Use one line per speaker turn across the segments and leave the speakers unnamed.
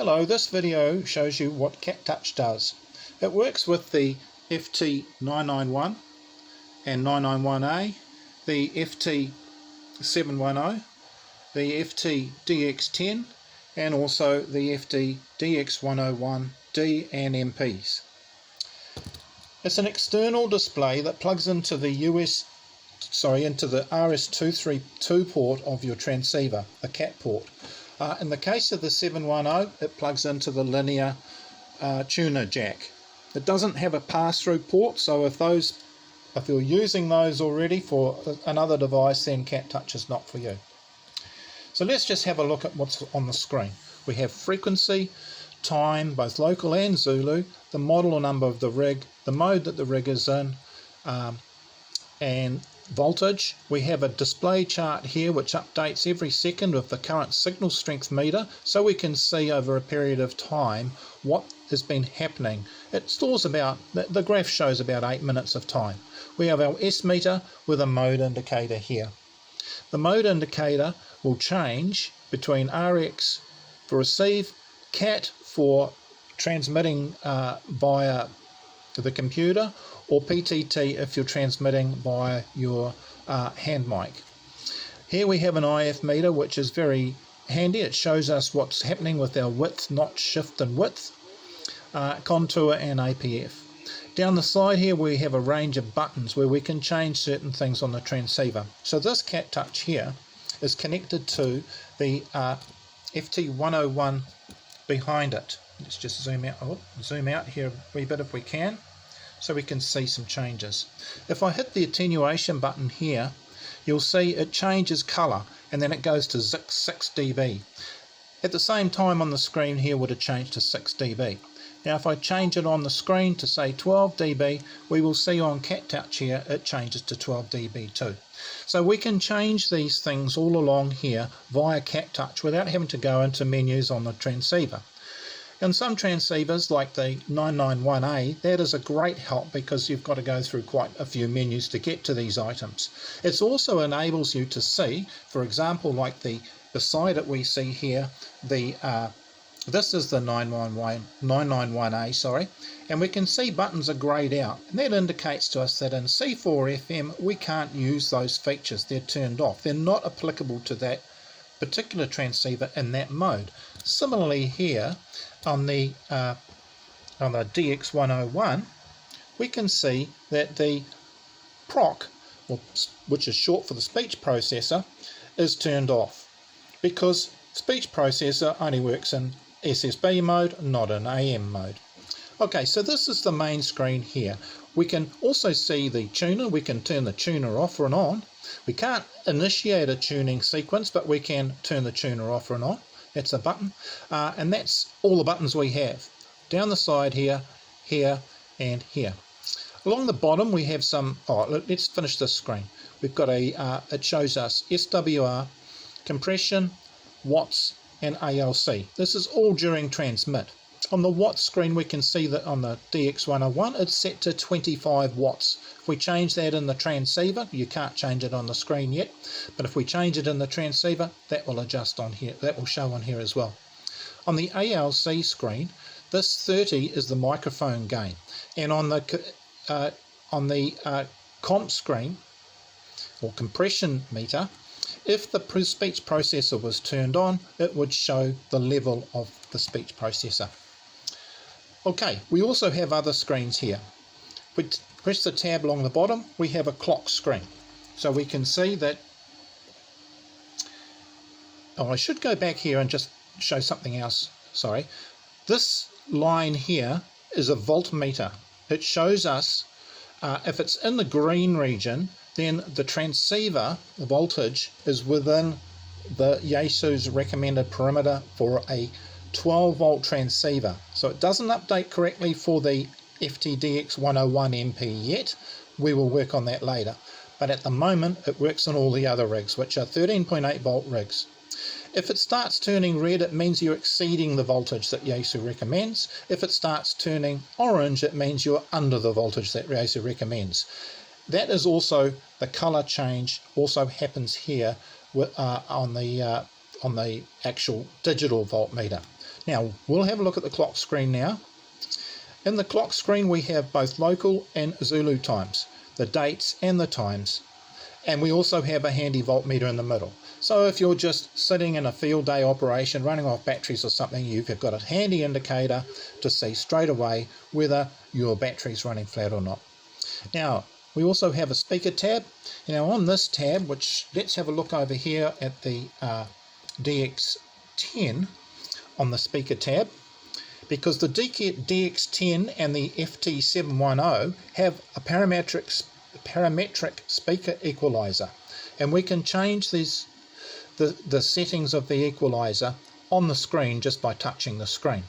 Hello, this video shows you what CatTouch does. It works with the FT-991 and 991A, the FT-710, the FTdx10 and also the FTdx101D and MPs. It's an external display that plugs into the into the RS232 port of your transceiver, the CAT port. In the case of the 710, it plugs into the linear tuner jack. It doesn't have a pass-through port, so if you're using those already for another device, then CatTouch is not for you. So let's just have a look at what's on the screen. We have frequency, time, both local and Zulu, the model or number of the rig, the mode that the rig is in, and voltage. We have a display chart here which updates every second with the current signal strength meter, so we can see over a period of time what has been happening. It stores about, the graph shows about 8 minutes of time. We have our S meter with a mode indicator here. The mode indicator will change between RX for receive, CAT for transmitting via the computer, or PTT if you're transmitting via your hand mic. Here we have an IF meter, which is very handy. It shows us what's happening with our width, notch, shift and width, contour and APF. Down the side here we have a range of buttons where we can change certain things on the transceiver. So this CatTouch here is connected to the FT-101 behind it. Let's just zoom out here a wee bit if we can, so we can see some changes. If I hit the attenuation button here, you'll see it changes colour and then it goes to 6 dB. At the same time on the screen here would have changed to 6 dB. Now if I change it on the screen to say 12 dB, we will see on CatTouch here it changes to 12 dB too. So we can change these things all along here via CatTouch without having to go into menus on the transceiver. In some transceivers like the 991A, that is a great help because you've got to go through quite a few menus to get to these items. It also enables you to see, for example, like beside it we see here, this is the 991A, sorry, and we can see buttons are greyed out, and that indicates to us that in C4FM we can't use those features. They're turned off. They're not applicable to that particular transceiver in that mode. Similarly here on the DX101, we can see that the PROC, which is short for the speech processor, is turned off because speech processor only works in SSB mode, not in AM mode. Okay, so this is the main screen here. We can also see the tuner. We can turn the tuner off and on. We can't initiate a tuning sequence, but we can turn the tuner off and on. That's a button, and that's all the buttons we have. Down the side here, here, and here. Along the bottom we have some, let's finish this screen. We've got it shows us SWR, compression, watts, and ALC. This is all during transmit. On the watts screen we can see that on the DX101 it's set to 25 watts. If we change that in the transceiver, you can't change it on the screen yet, but if we change it in the transceiver, that will adjust on here, that will show on here as well. On the ALC screen, this 30 is the microphone gain, and on the comp screen or compression meter, if the speech processor was turned on, it would show the level of the speech processor. Okay, we also have other screens here. If we press the tab along the bottom, we have a clock screen. So we can see that, I should go back here and just show something else, sorry. This line here is a voltmeter. It shows us, if it's in the green region, then the transceiver, the voltage, is within the Yaesu's recommended parameter for a 12 volt transceiver. So it doesn't update correctly for the FTdx101MP yet. We will work on that later. But at the moment it works on all the other rigs, which are 13.8 volt rigs. If it starts turning red, it means you're exceeding the voltage that Yaesu recommends. If it starts turning orange, it means you're under the voltage that Yaesu recommends. That is also the color change also happens here with, on the actual digital voltmeter. Now we'll have a look at the clock screen now. In the clock screen we have both local and Zulu times, the dates and the times, and we also have a handy voltmeter in the middle. So if you're just sitting in a field day operation running off batteries or something, you've got a handy indicator to see straight away whether your battery's running flat or not. Now we also have a speaker tab. Now on this tab, which let's have a look over here at the DX10 on the speaker tab, because the DX10 and the FT-710 have a parametric speaker equalizer, and we can change the settings of the equalizer on the screen just by touching the screen.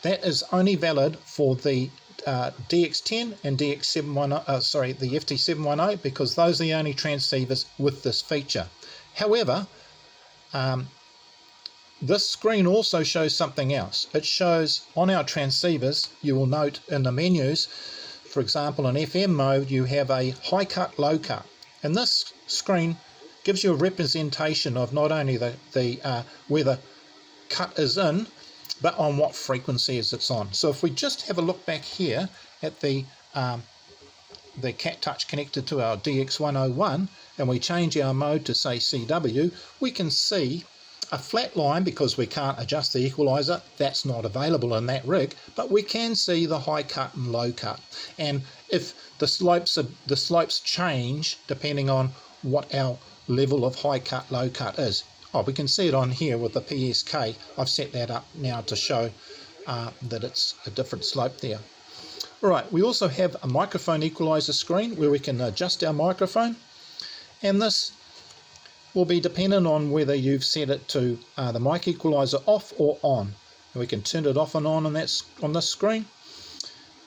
That is only valid for the DX10 and the FT-710, because those are the only transceivers with this feature. However, this screen also shows something else. It shows on our transceivers, you will note in the menus, for example in FM mode you have a high cut, low cut, and this screen gives you a representation of not only where the cut is in, but on what frequencies it's on. So if we just have a look back here at the CatTouch connected to our DX101 and we change our mode to say CW, we can see a flat line because we can't adjust the equalizer. That's not available in that rig, but we can see the high cut and low cut, and if the slopes change depending on what our level of high cut, low cut is. We can see it on here with the PSK. I've set that up now to show that it's a different slope there. Alright, we also have a microphone equalizer screen where we can adjust our microphone, and this will be dependent on whether you've set it to the mic equalizer off or on. And we can turn it off and on this screen,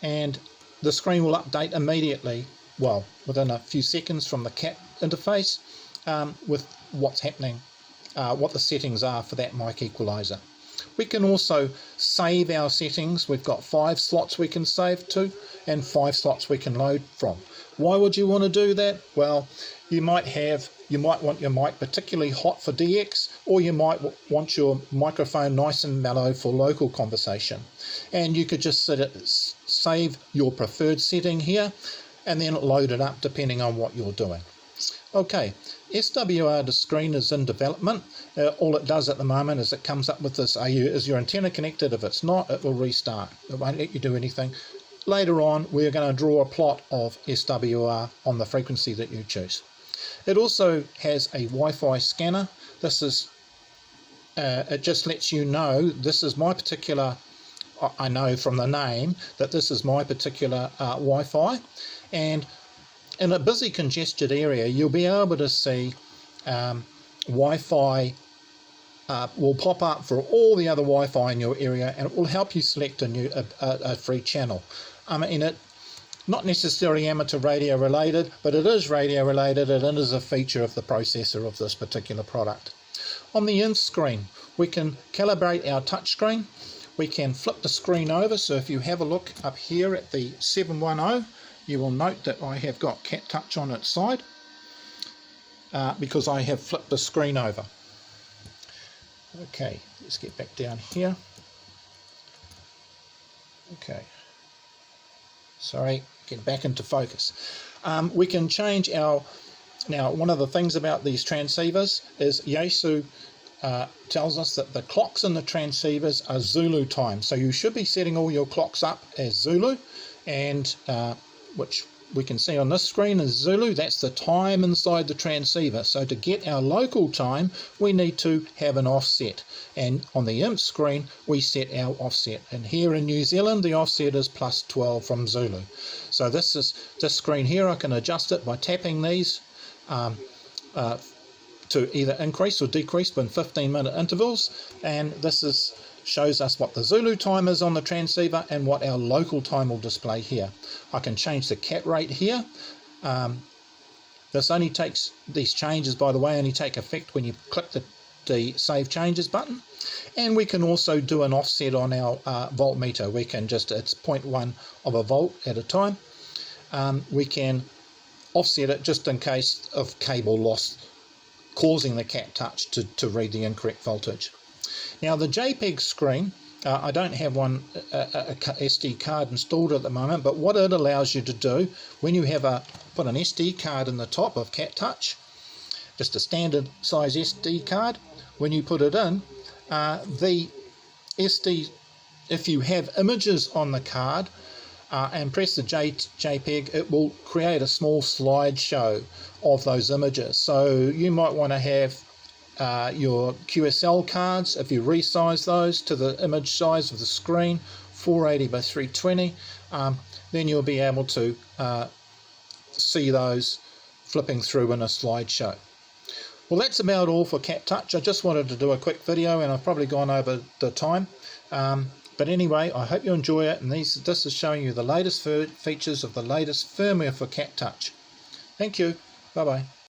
and the screen will update immediately, well, within a few seconds from the CAT interface, with what's happening, what the settings are for that mic equalizer. We can also save our settings. We've got 5 slots we can save to and 5 slots we can load from. Why would you want to do that? Well, you might want your mic particularly hot for DX, or you might want your microphone nice and mellow for local conversation. And you could just save your preferred setting here and then load it up depending on what you're doing. Okay, SWR the screen is in development. All it does at the moment is it comes up with this, is your antenna connected? If it's not, it will restart. It won't let you do anything. Later on, we're going to draw a plot of SWR on the frequency that you choose. It also has a Wi-Fi scanner. This is, it just lets you know this is my particular, I know from the name that this is my particular Wi-Fi, and in a busy congested area you'll be able to see Wi-Fi will pop up for all the other Wi-Fi in your area, and it will help you select a free channel. Not necessarily amateur radio related, but it is radio related, and it is a feature of the processor of this particular product. On the in screen we can calibrate our touch screen. We can flip the screen over, so if you have a look up here at the 710, you will note that I have got CatTouch on its side because I have flipped the screen over. Okay, let's get back down here. Okay, sorry, get back into focus. We can change our, now one of the things about these transceivers is Yaesu tells us that the clocks in the transceivers are Zulu time, so you should be setting all your clocks up as Zulu, and which we can see on this screen is Zulu. That's the time inside the transceiver. So to get our local time we need to have an offset, and on the IMP screen we set our offset, and here in New Zealand the offset is +12 from Zulu. So this screen here, I can adjust it by tapping these to either increase or decrease in 15-minute intervals, and this shows us what the Zulu time is on the transceiver and what our local time will display here. I can change the cat rate here. This only takes, these changes by the way only take effect when you click the Save Changes button, and we can also do an offset on our voltmeter. We can just, it's 0.1 of a volt at a time. We can offset it just in case of cable loss causing the CatTouch to read the incorrect voltage. Now the JPEG screen, I don't have one a SD card installed at the moment, but what it allows you to do when you have put an SD card in the top of CatTouch, just a standard size SD card, when you put it in, the SD, if you have images on the card and press the JPEG, it will create a small slideshow of those images. So you might want to have your QSL cards, if you resize those to the image size of the screen, 480 by 320, then you'll be able to see those flipping through in a slideshow. Well, that's about all for CatTouch. I just wanted to do a quick video, and I've probably gone over the time. But anyway, I hope you enjoy it, and this is showing you the latest features of the latest firmware for CatTouch. Thank you. Bye-bye.